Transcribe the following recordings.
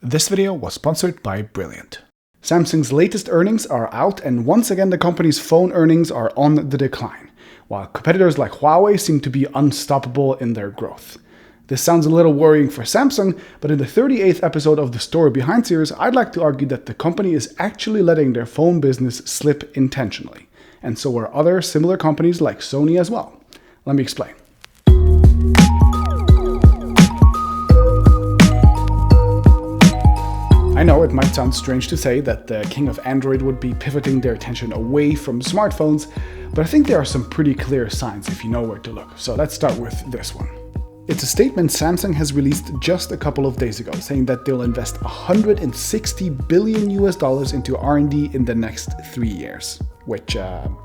This video was sponsored by Brilliant. Samsung's latest earnings are out, and once again the company's phone earnings are on the decline, while competitors like Huawei seem to be unstoppable in their growth. This sounds a little worrying for Samsung, but in the 38th episode of the Story Behind series, I'd like to argue that the company is actually letting their phone business slip intentionally, and so are other similar companies like Sony as well. Let me explain. I know it might sound strange to say that the king of Android would be pivoting their attention away from smartphones, but I think there are some pretty clear signs if you know where to look. So let's start with this one. It's a statement Samsung has released just a couple of days ago, saying that they'll invest $160 billion into R&D in the next 3 years. Which,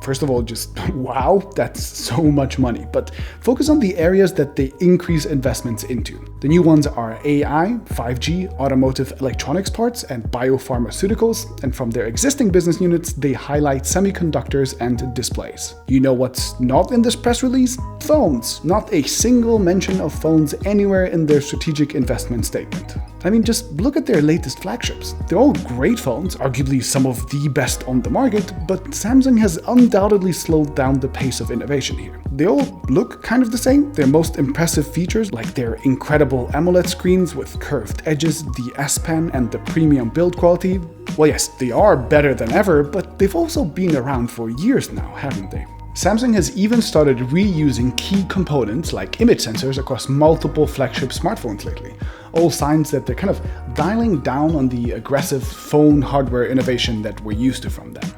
first of all, just wow, that's so much money. But focus on the areas that they increase investments into. The new ones are AI, 5G, automotive electronics parts, and biopharmaceuticals. And from their existing business units, they highlight semiconductors and displays. You know what's not in this press release? Phones. Not a single mention of phones anywhere in their strategic investment statement. I mean, just look at their latest flagships. They're all great phones, arguably some of the best on the market, but Samsung has undoubtedly slowed down the pace of innovation here. They all look kind of the same. Their most impressive features, like their incredible AMOLED screens with curved edges, the S Pen, and the premium build quality, well, yes, they are better than ever, but they've also been around for years now, haven't they? Samsung has even started reusing key components like image sensors across multiple flagship smartphones lately. All signs that they're kind of dialing down on the aggressive phone hardware innovation that we're used to from them.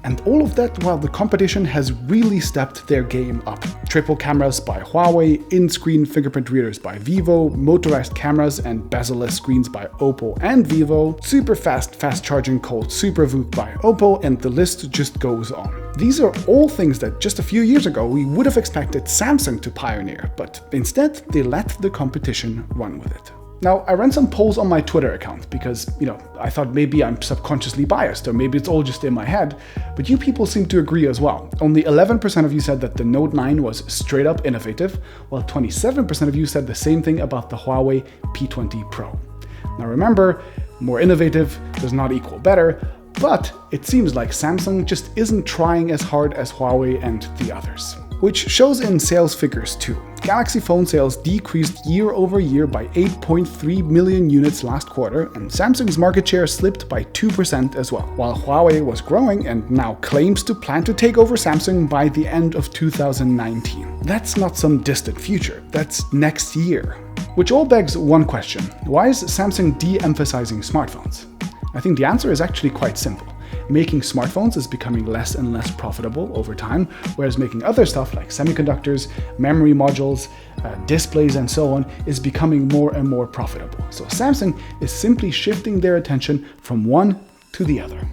And all of that while the competition has really stepped their game up. Triple cameras by Huawei, in-screen fingerprint readers by Vivo, motorized cameras and bezel-less screens by Oppo and Vivo, super fast charging called SuperVOOC by Oppo, and the list just goes on. These are all things that just a few years ago we would have expected Samsung to pioneer, but instead they let the competition run with it. Now, I ran some polls on my Twitter account because, I thought maybe I'm subconsciously biased or maybe it's all just in my head, but you people seem to agree as well. Only 11% of you said that the Note 9 was straight up innovative, while 27% of you said the same thing about the Huawei P20 Pro. Now remember, more innovative does not equal better, but it seems like Samsung just isn't trying as hard as Huawei and the others. Which shows in sales figures too. Galaxy phone sales decreased year over year by 8.3 million units last quarter, and Samsung's market share slipped by 2% as well, while Huawei was growing and now claims to plan to take over Samsung by the end of 2019. That's not some distant future, that's next year. Which all begs one question: why is Samsung de-emphasizing smartphones? I think the answer is actually quite simple. Making smartphones is becoming less and less profitable over time, whereas making other stuff like semiconductors, memory modules, displays and so on is becoming more and more profitable. So Samsung is simply shifting their attention from one to the other.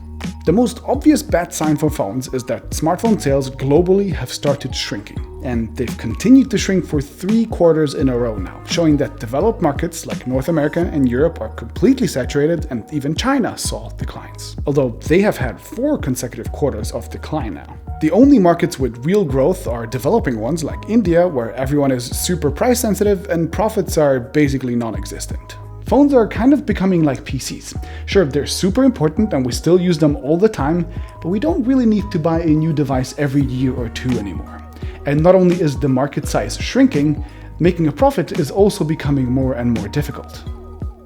The most obvious bad sign for phones is that smartphone sales globally have started shrinking, and they've continued to shrink for 3 quarters in a row now, showing that developed markets like North America and Europe are completely saturated, and even China saw declines. Although they have had 4 consecutive quarters of decline now. The only markets with real growth are developing ones like India, where everyone is super price sensitive and profits are basically non-existent. Phones are kind of becoming like PCs. Sure, they're super important and we still use them all the time, but we don't really need to buy a new device every year or 2 anymore. And not only is the market size shrinking, making a profit is also becoming more and more difficult.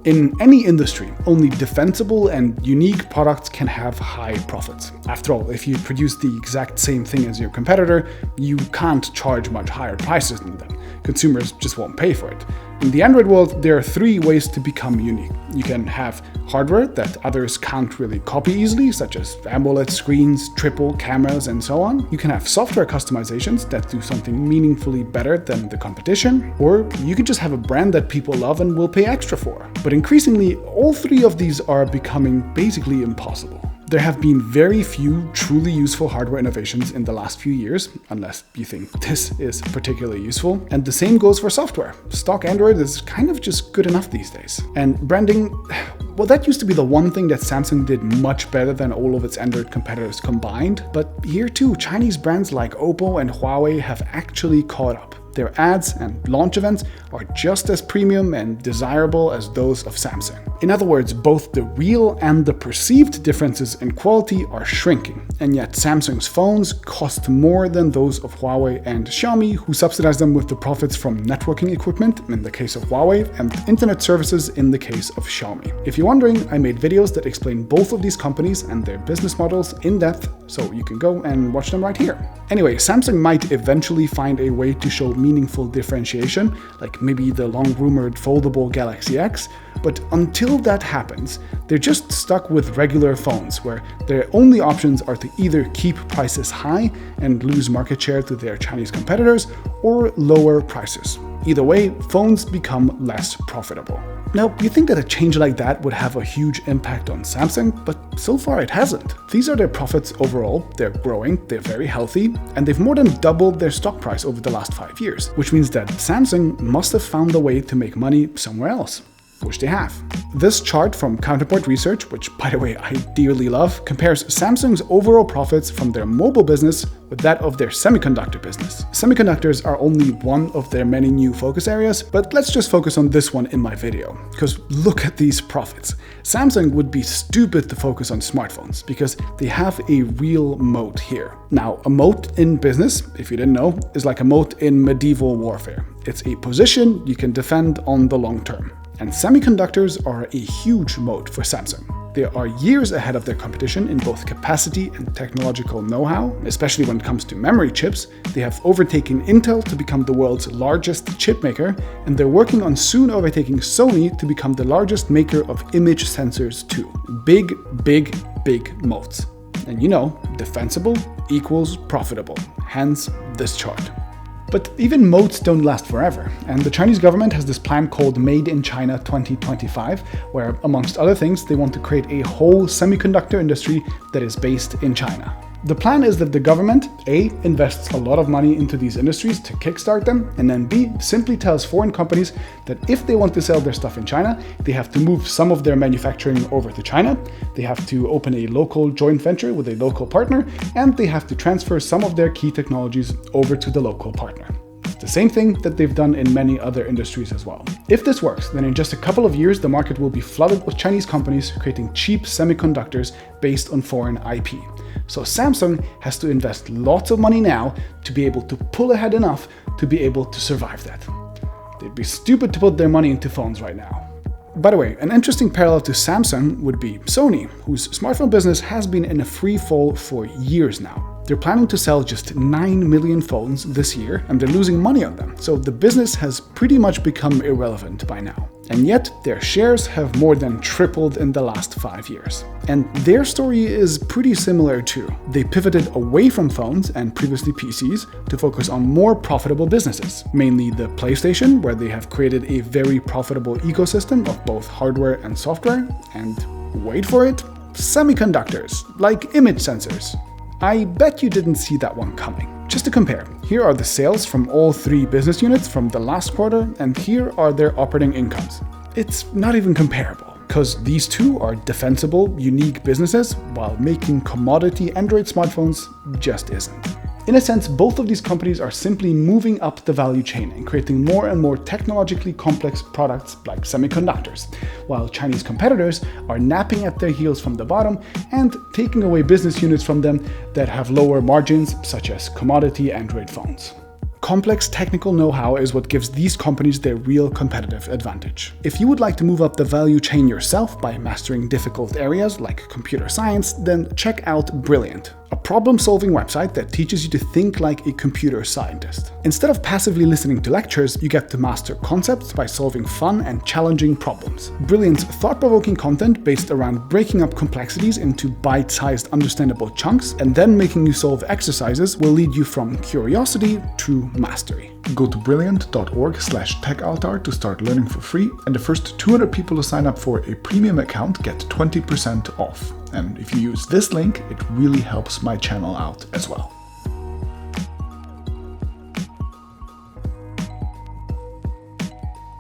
In any industry, only defensible and unique products can have high profits. After all, if you produce the exact same thing as your competitor, you can't charge much higher prices than them. Consumers just won't pay for it. In the Android world, there are 3 ways to become unique. You can have hardware that others can't really copy easily, such as AMOLED screens, triple cameras, and so on. You can have software customizations that do something meaningfully better than the competition. Or you can just have a brand that people love and will pay extra for. But increasingly, all 3 of these are becoming basically impossible. There have been very few truly useful hardware innovations in the last few years, unless you think this is particularly useful. And the same goes for software. Stock Android is kind of just good enough these days. And branding, well, that used to be the one thing that Samsung did much better than all of its Android competitors combined. But here too, Chinese brands like Oppo and Huawei have actually caught up. Their ads and launch events are just as premium and desirable as those of Samsung. In other words, both the real and the perceived differences in quality are shrinking, and yet Samsung's phones cost more than those of Huawei and Xiaomi, who subsidize them with the profits from networking equipment in the case of Huawei and internet services in the case of Xiaomi. If you're wondering, I made videos that explain both of these companies and their business models in depth, so you can go and watch them right here. Anyway, Samsung might eventually find a way to show meaningful differentiation, like maybe the long-rumored foldable Galaxy X, but until that happens, they're just stuck with regular phones, where their only options are to either keep prices high and lose market share to their Chinese competitors, or lower prices. Either way, phones become less profitable. Now, you think that a change like that would have a huge impact on Samsung, but so far it hasn't. These are their profits overall, they're growing, they're very healthy, and they've more than doubled their stock price over the last 5 years, which means that Samsung must have found a way to make money somewhere else. Which they have. This chart from Counterpoint Research, which by the way I dearly love, compares Samsung's overall profits from their mobile business with that of their semiconductor business. Semiconductors are only one of their many new focus areas, but let's just focus on this one in my video, because look at these profits. Samsung would be stupid to focus on smartphones, because they have a real moat here. Now, a moat in business, if you didn't know, is like a moat in medieval warfare. It's a position you can defend on the long term. And semiconductors are a huge moat for Samsung. They are years ahead of their competition in both capacity and technological know-how, especially when it comes to memory chips. They have overtaken Intel to become the world's largest chip maker, and they're working on soon overtaking Sony to become the largest maker of image sensors too. Big, big, big moats. And you know, defensible equals profitable, hence this chart. But even moats don't last forever, and the Chinese government has this plan called Made in China 2025, where, amongst other things, they want to create a whole semiconductor industry that is based in China. The plan is that the government, A, invests a lot of money into these industries to kickstart them, and then B, simply tells foreign companies that if they want to sell their stuff in China, they have to move some of their manufacturing over to China, they have to open a local joint venture with a local partner, and they have to transfer some of their key technologies over to the local partner. The same thing that they've done in many other industries as well. If this works, then in just a couple of years, the market will be flooded with Chinese companies creating cheap semiconductors based on foreign IP. So Samsung has to invest lots of money now to be able to pull ahead enough to be able to survive that. They'd be stupid to put their money into phones right now. By the way, an interesting parallel to Samsung would be Sony, whose smartphone business has been in a free fall for years now. They're planning to sell just 9 million phones this year, and they're losing money on them, so the business has pretty much become irrelevant by now. And yet, their shares have more than tripled in the last 5 years. And their story is pretty similar too. They pivoted away from phones and previously PCs to focus on more profitable businesses, mainly the PlayStation, where they have created a very profitable ecosystem of both hardware and software, and wait for it, semiconductors, like image sensors. I bet you didn't see that one coming. Just to compare, here are the sales from all 3 business units from the last quarter, and here are their operating incomes. It's not even comparable, because these two are defensible, unique businesses, while making commodity Android smartphones just isn't. In a sense, both of these companies are simply moving up the value chain and creating more and more technologically complex products like semiconductors, while Chinese competitors are napping at their heels from the bottom and taking away business units from them that have lower margins, such as commodity Android phones. Complex technical know-how is what gives these companies their real competitive advantage. If you would like to move up the value chain yourself by mastering difficult areas like computer science, then check out Brilliant, a problem-solving website that teaches you to think like a computer scientist. Instead of passively listening to lectures, you get to master concepts by solving fun and challenging problems. Brilliant's thought-provoking content based around breaking up complexities into bite-sized understandable chunks and then making you solve exercises will lead you from curiosity to mastery. Go to brilliant.org/TechAltar to start learning for free, and the first 200 people who sign up for a premium account get 20% off. And if you use this link, it really helps my channel out as well.